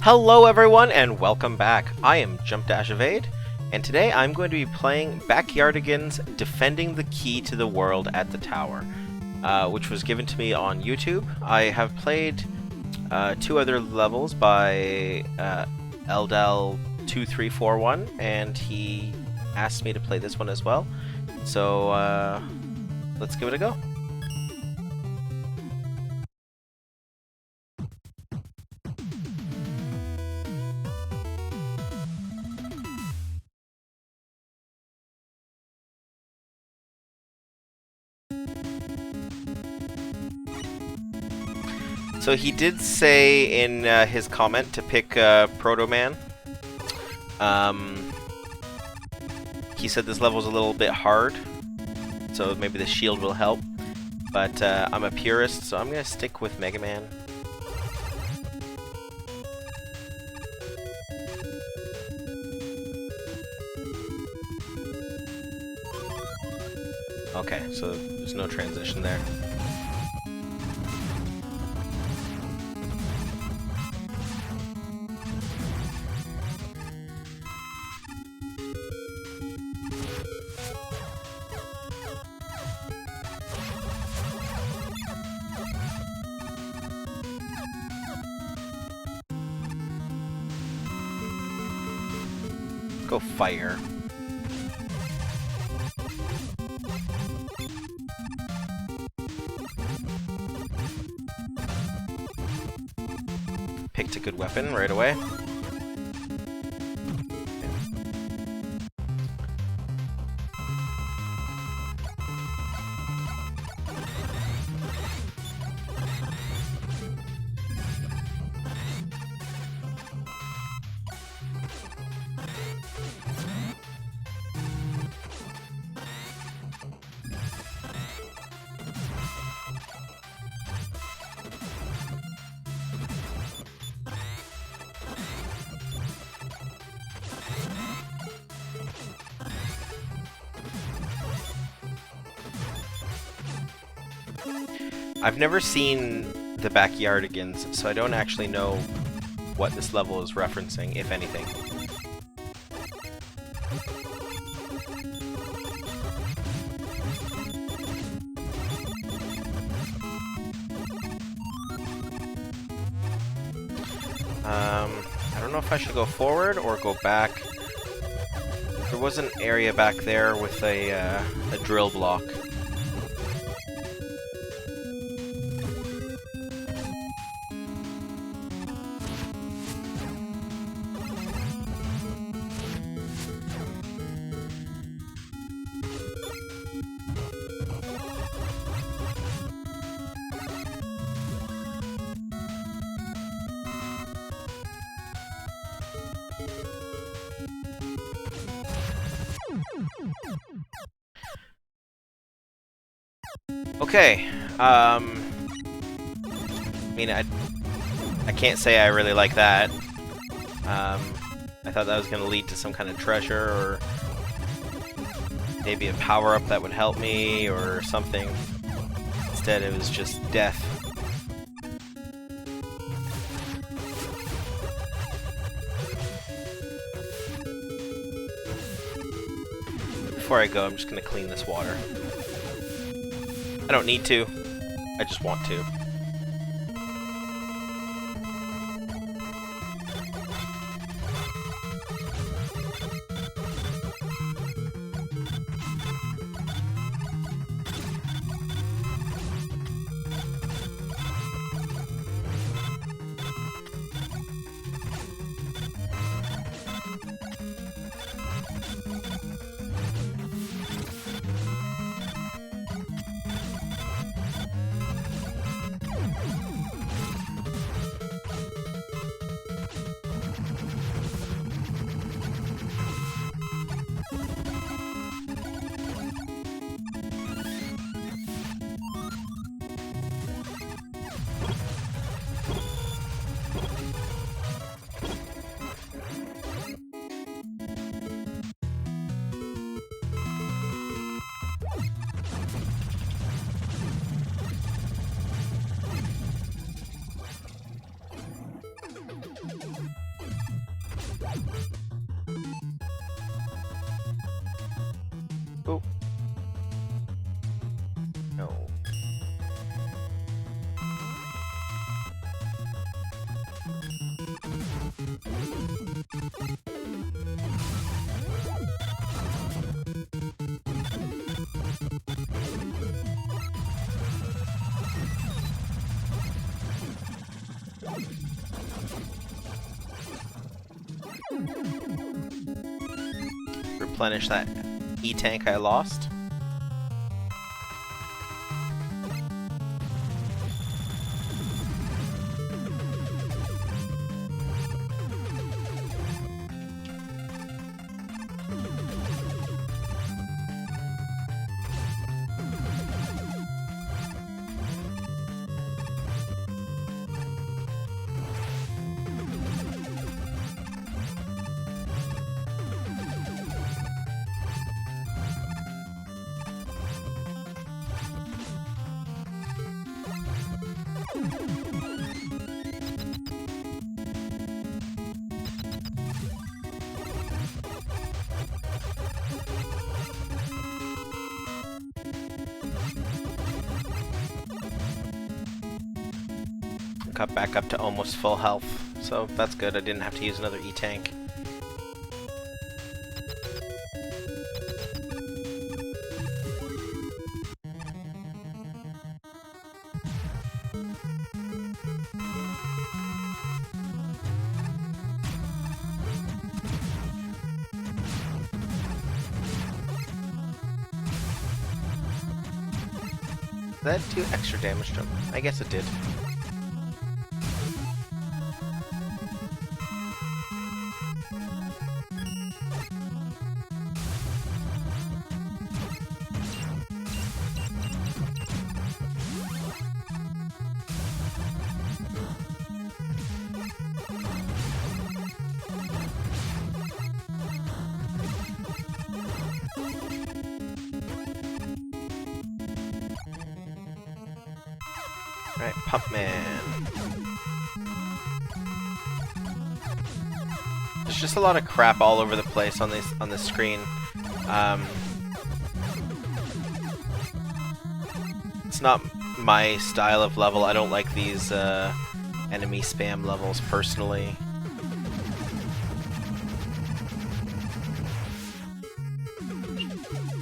Hello everyone and welcome back. I am Jump Dash Evade, and today I'm going to be playing Backyardigans Defending the Key to the World at the Tower, which was given to me on YouTube. I have played two other levels by Eldel2341, and he asked me to play this one as well. So let's give it a go. So he did say in his comment to pick Proto Man. He said this level's a little bit hard, so maybe the shield will help. But I'm a purist, so I'm gonna stick with Mega Man. Okay, so there's no transition there. Go fire. Picked a good weapon right away. I've never seen the Backyardigans, so I don't actually know what this level is referencing, if anything. I don't know if I should go forward or go back. There was an area back there with a drill block. Okay, I mean, I can't say I really like that. I thought that was going to lead to some kind of treasure, or maybe a power-up that would help me, or something. Instead, it was just death. Before I go, I'm just going to clean this water. I don't need to, I just want to. Oh. No. Replenish that E-tank I lost. Got back up to almost full health, so that's good. I didn't have to use another E-tank. Did that do extra damage to him? I guess it did. Alright, Pumpman. There's just a lot of crap all over the place on this screen. It's not my style of level. I don't like these enemy spam levels personally.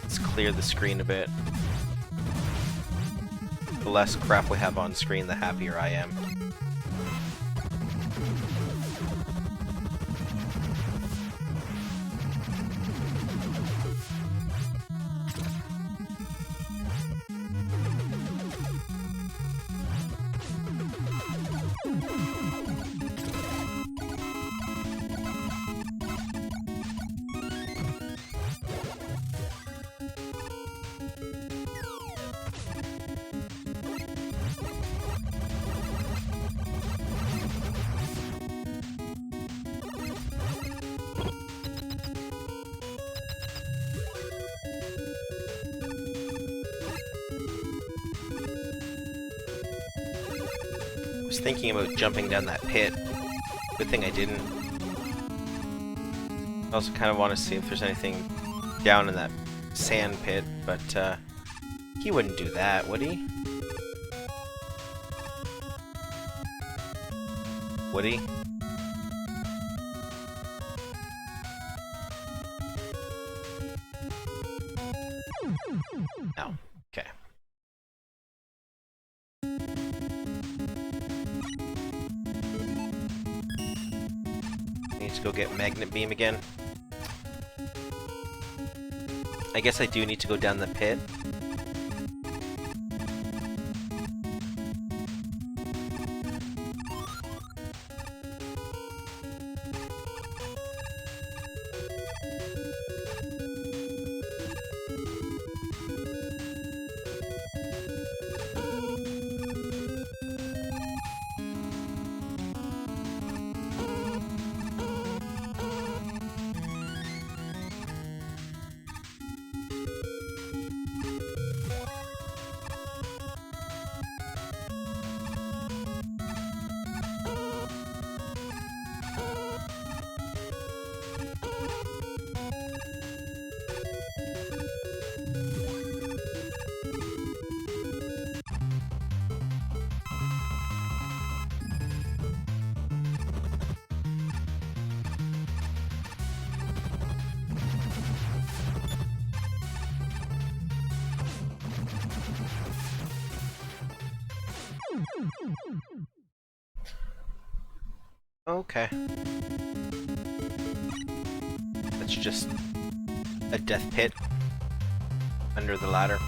Let's clear the screen a bit. The less crap we have on screen, the happier I am. I was thinking about jumping down that pit. Good thing I didn't. I also kind of want to see if there's anything down in that sand pit, but he wouldn't do that, would he? Would he? No. Okay. Need to go get Magnet Beam again. I guess I do need to go down the pit. Okay. That's just a death pit under the ladder.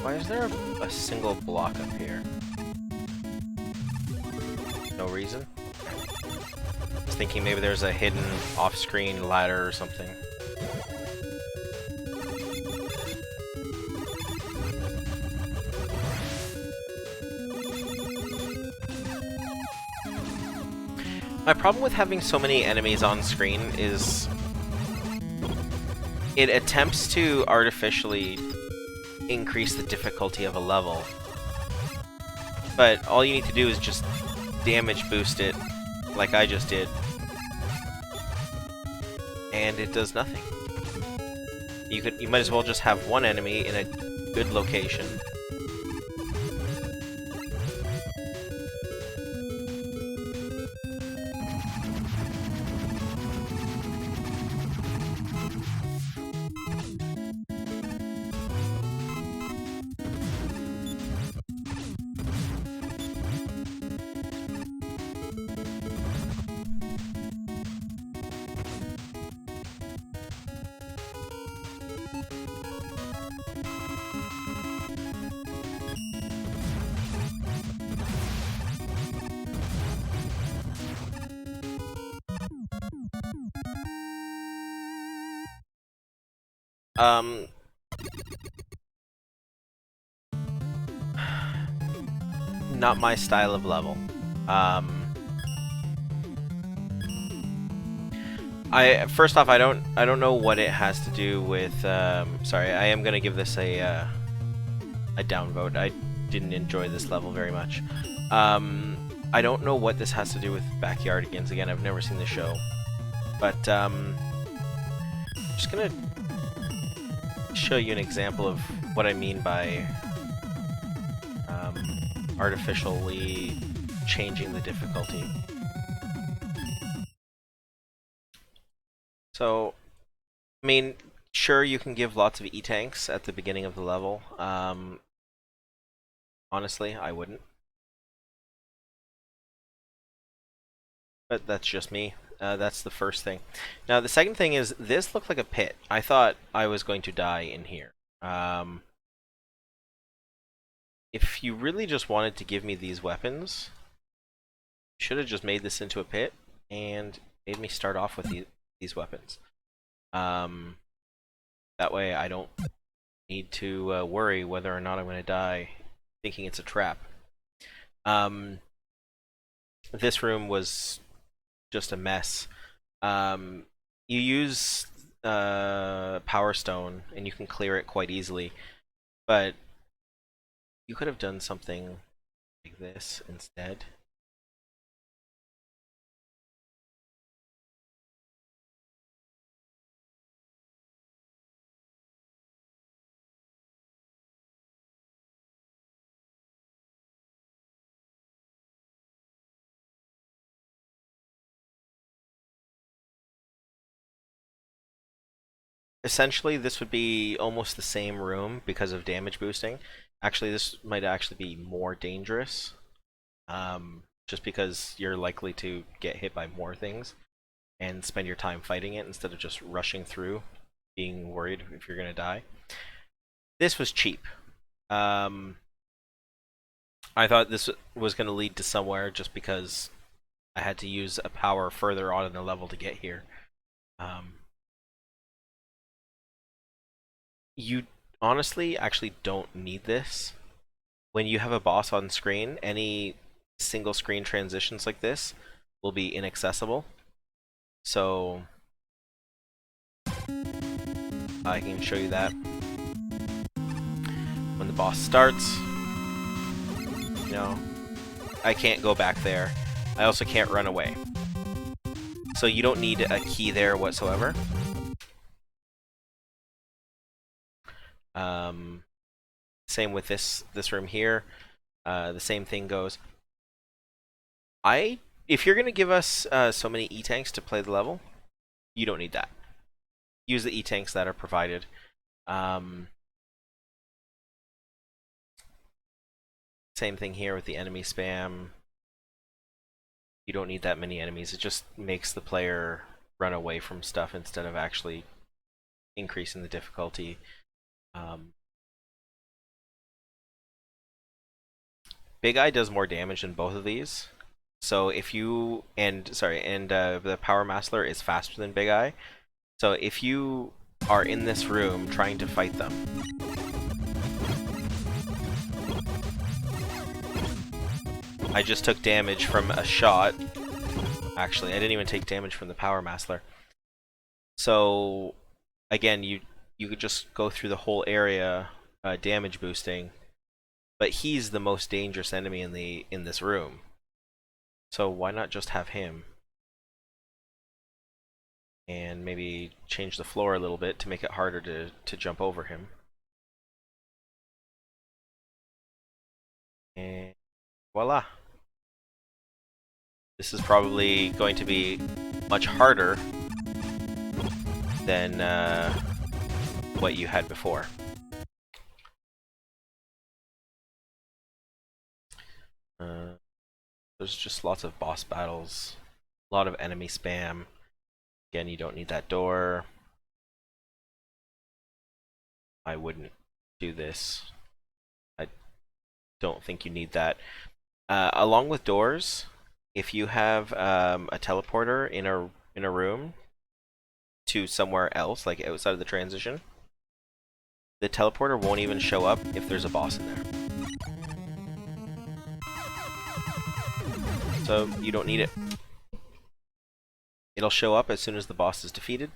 Why is there a single block up here? No reason? I was thinking maybe there's a hidden off-screen ladder or something. My problem with having so many enemies on screen is it attempts to artificially increase the difficulty of a level, but all you need to do is just damage boost it like I just did, and it does nothing. You might as well just have one enemy in a good location. Not my style of level. First off, I don't know what it has to do with. Sorry, I am gonna give this a downvote. I didn't enjoy this level very much. I don't know what this has to do with Backyardigans. Again, I've never seen the show, but I'm just gonna show you an example of what I mean by artificially changing the difficulty. So, I mean, sure, you can give lots of E-tanks at the beginning of the level. Honestly, I wouldn't. But that's just me. That's the first thing. Now, the second thing is, this looked like a pit. I thought I was going to die in here. If you really just wanted to give me these weapons, you should have just made this into a pit and made me start off with these weapons. That way I don't need to worry whether or not I'm going to die thinking it's a trap. This room was just a mess. You use Power Stone and you can clear it quite easily, but you could have done something like this instead. Essentially, this would be almost the same room because of damage boosting. Actually, this might actually be more dangerous, just because you're likely to get hit by more things and spend your time fighting it instead of just rushing through, being worried if you're going to die. This was cheap. I thought this was going to lead to somewhere just because I had to use a power further on in the level to get here. You honestly actually don't need this. When you have a boss on screen, any single screen transitions like this will be inaccessible. So I can show you that. When the boss starts, you know, I can't go back there. I also can't run away. So you don't need a key there whatsoever. Same with this room here. The same thing goes. If you're gonna give us so many E-tanks to play the level, you don't need that. Use the E-tanks that are provided. Same thing here with the enemy spam. You don't need that many enemies. It just makes the player run away from stuff instead of actually increasing the difficulty. Big Eye does more damage than both of these. So if you the Power Master is faster than Big Eye. So if you are in this room trying to fight them, I just took damage from a shot. Actually, I didn't even take damage from the Power Master. So again, you could just go through the whole area damage boosting, but he's the most dangerous enemy in this room. So why not just have him? And maybe change the floor a little bit to make it harder to jump over him. And voila. This is probably going to be much harder than what you had before. There's just lots of boss battles, a lot of enemy spam. Again, you don't need that door. I wouldn't do this. I don't think you need that. Along with doors, if you have a teleporter in a room to somewhere else, like outside of the transition, the teleporter won't even show up if there's a boss in there. So you don't need it. It'll show up as soon as the boss is defeated.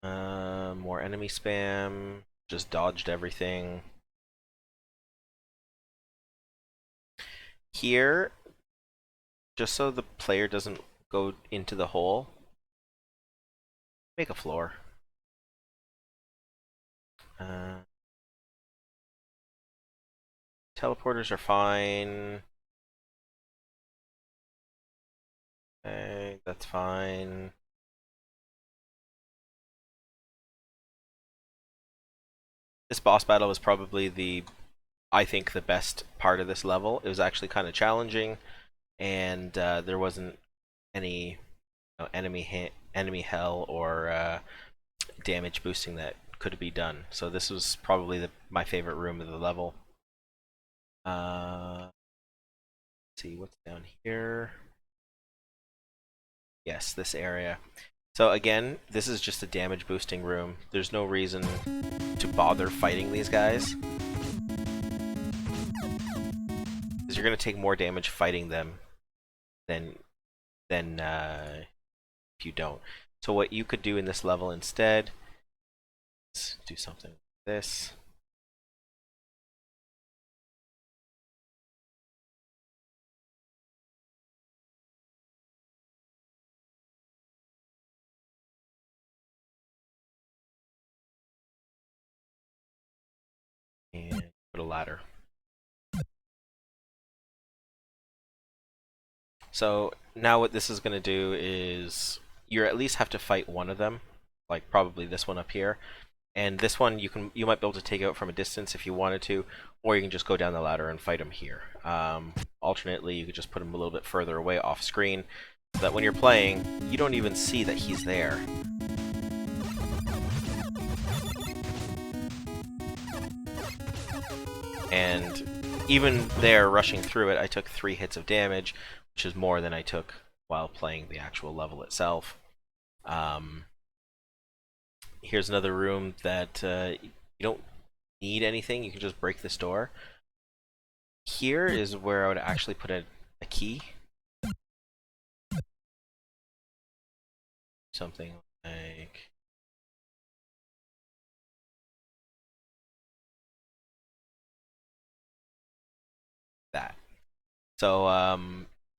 More enemy spam. Just dodged everything. Here, just so the player doesn't go into the hole, make a floor. Teleporters are fine. Okay, that's fine. This boss battle was probably I think, the best part of this level. It was actually kind of challenging, and there wasn't any enemy hell or damage boosting that could be done. So this was probably my favorite room of the level. Let's see what's down here. Yes, this area. So again, this is just a damage boosting room. There's no reason to bother fighting these guys, because you're going to take more damage fighting them than if you don't. So what you could do in this level instead is do something like this. And put a ladder. So now what this is going to do is you at least have to fight one of them, like probably this one up here. And this one you might be able to take out from a distance if you wanted to, or you can just go down the ladder and fight him here. Alternately, you could just put him a little bit further away off screen, so that when you're playing, you don't even see that he's there. And even there, rushing through it, I took 3 hits of damage, which is more than I took while playing the actual level itself. Here's another room that you don't need anything. You can just break this door. Here is where I would actually put a key. Something like that. So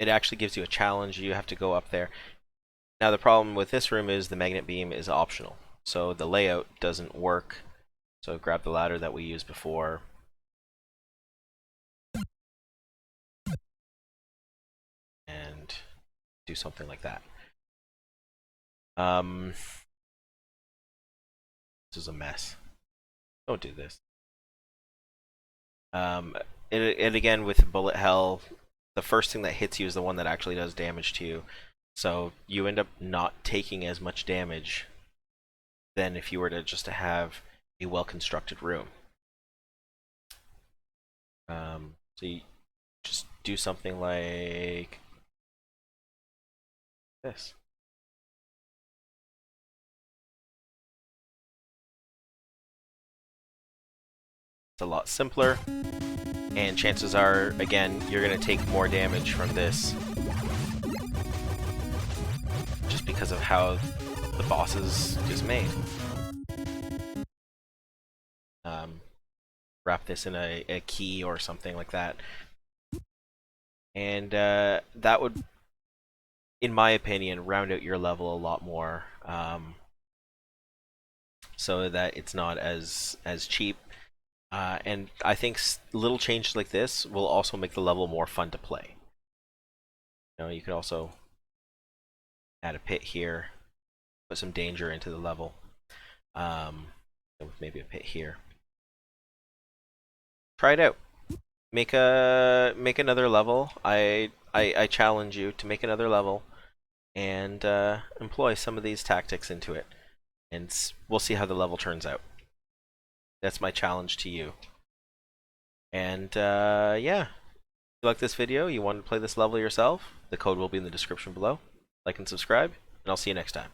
it actually gives you a challenge. You have to go up there. Now the problem with this room is the magnet beam is optional, so the layout doesn't work. So grab the ladder that we used before. And do something like that. This is a mess. Don't do this. And again, with bullet hell, the first thing that hits you is the one that actually does damage to you. So you end up not taking as much damage than if you were to just have a well-constructed room. So you just do something like this. It's a lot simpler, and chances are, again, you're going to take more damage from this just because of how the bosses is made. Wrap this in a key or something like that. And that would, in my opinion, round out your level a lot more, so that it's not as cheap. And I think little changes like this will also make the level more fun to play. You know, you could also add a pit here, put some danger into the level, with maybe a pit here. Try it out. Make another level. I challenge you to make another level and employ some of these tactics into it, and we'll see how the level turns out. That's my challenge to you. And yeah, if you like this video, you want to play this level yourself, the code will be in the description below. Like and subscribe, and I'll see you next time.